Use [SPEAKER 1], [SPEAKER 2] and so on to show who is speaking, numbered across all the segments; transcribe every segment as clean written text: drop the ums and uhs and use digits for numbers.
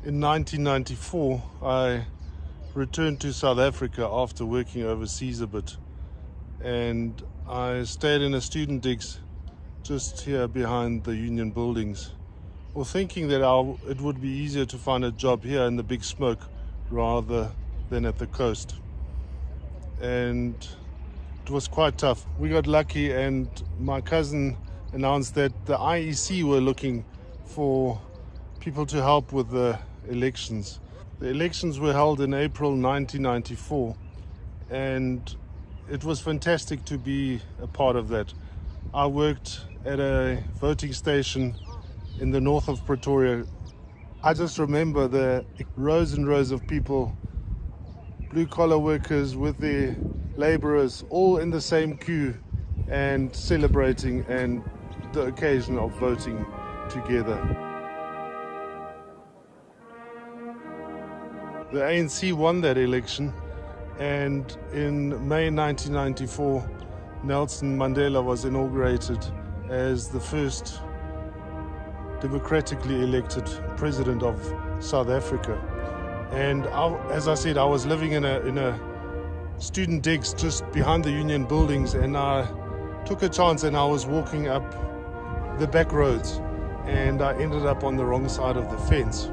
[SPEAKER 1] In 1994, I returned to South Africa after working overseas a bit, and I stayed in a student digs just here behind the Union buildings, or thinking that it would be easier to find a job here in the big smoke rather than at the coast. And it was quite tough. We got lucky, and my cousin announced that the IEC were looking for people to help with the elections. The elections were held in April 1994, and it was fantastic to be a part of that. I worked at a voting station in the north of Pretoria. I just remember the rows and rows of people, blue-collar workers with their laborers, all in the same queue and celebrating and the occasion of voting together. The ANC won that election, and in May 1994, Nelson Mandela was inaugurated as the first democratically elected president of South Africa. And as I said, I was living in a student digs just behind the Union buildings, and I took a chance and I was walking up the back roads, and I ended up on the wrong side of the fence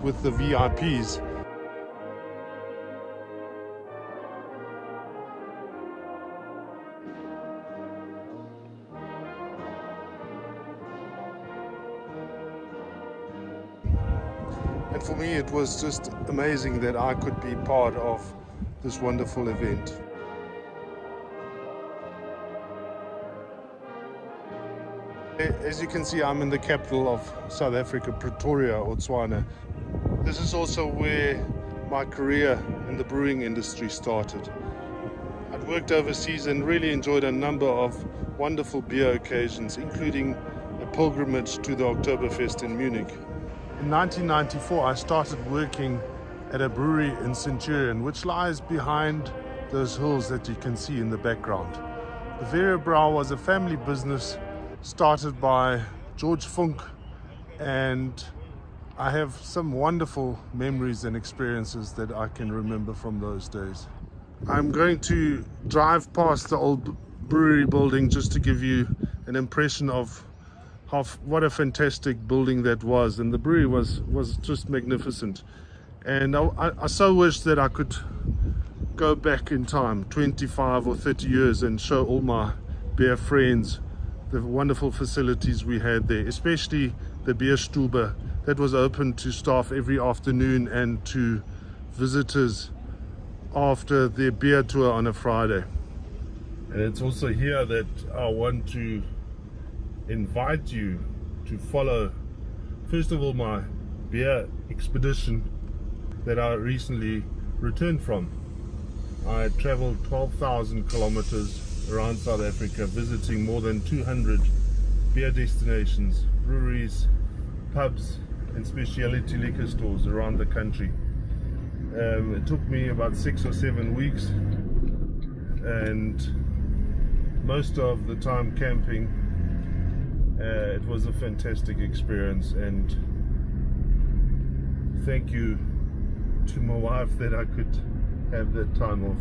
[SPEAKER 1] with the VIPs. And for me, it was just amazing that I could be part of this wonderful event. As you can see, I'm in the capital of South Africa, Pretoria, Botswana. This is also where my career in the brewing industry started. I'd worked overseas and really enjoyed a number of wonderful beer occasions, including a pilgrimage to the Oktoberfest in Munich. In 1994, I started working at a brewery in Centurion, which lies behind those hills that you can see in the background. Bavaria Bräu was a family business started by George Funk, and I have some wonderful memories and experiences that I can remember from those days. I'm going to drive past the old brewery building just to give you an impression of what a fantastic building that was, and the brewery was just magnificent. And I so wish that I could go back in time 25 or 30 years and show all my beer friends the wonderful facilities we had there, especially the Bierstube that was open to staff every afternoon and to visitors after their beer tour on a Friday. And it's also here that I want to invite you to follow, first of all, my beer expedition that I recently returned from. I traveled 12,000 kilometers around South Africa, visiting more than 200 beer destinations, breweries, pubs and specialty liquor stores around the country. It took me about 6 or 7 weeks, and most of the time camping. It was a fantastic experience, and thank you to my wife that I could have that time off.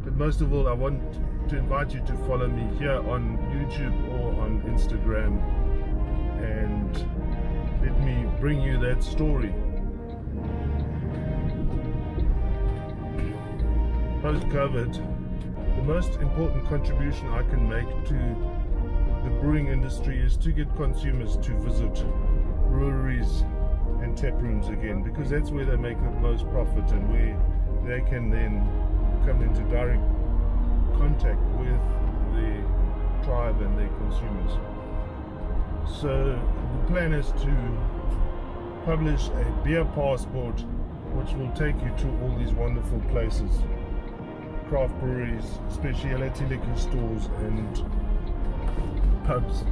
[SPEAKER 1] But most of all, I want to invite you to follow me here on YouTube or on Instagram, and let me bring you that story. Post-COVID, the most important contribution I can make to the brewing industry is to get consumers to visit breweries and tap rooms again, because that's where they make the most profit and where they can then come into direct contact with their tribe and their consumers. So the plan is to publish a beer passport which will take you to all these wonderful places, craft breweries, specialty liquor stores and pubs.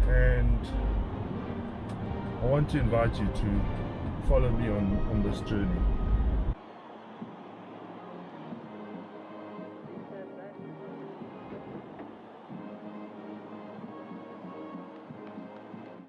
[SPEAKER 1] And I want to invite you to follow me on this journey.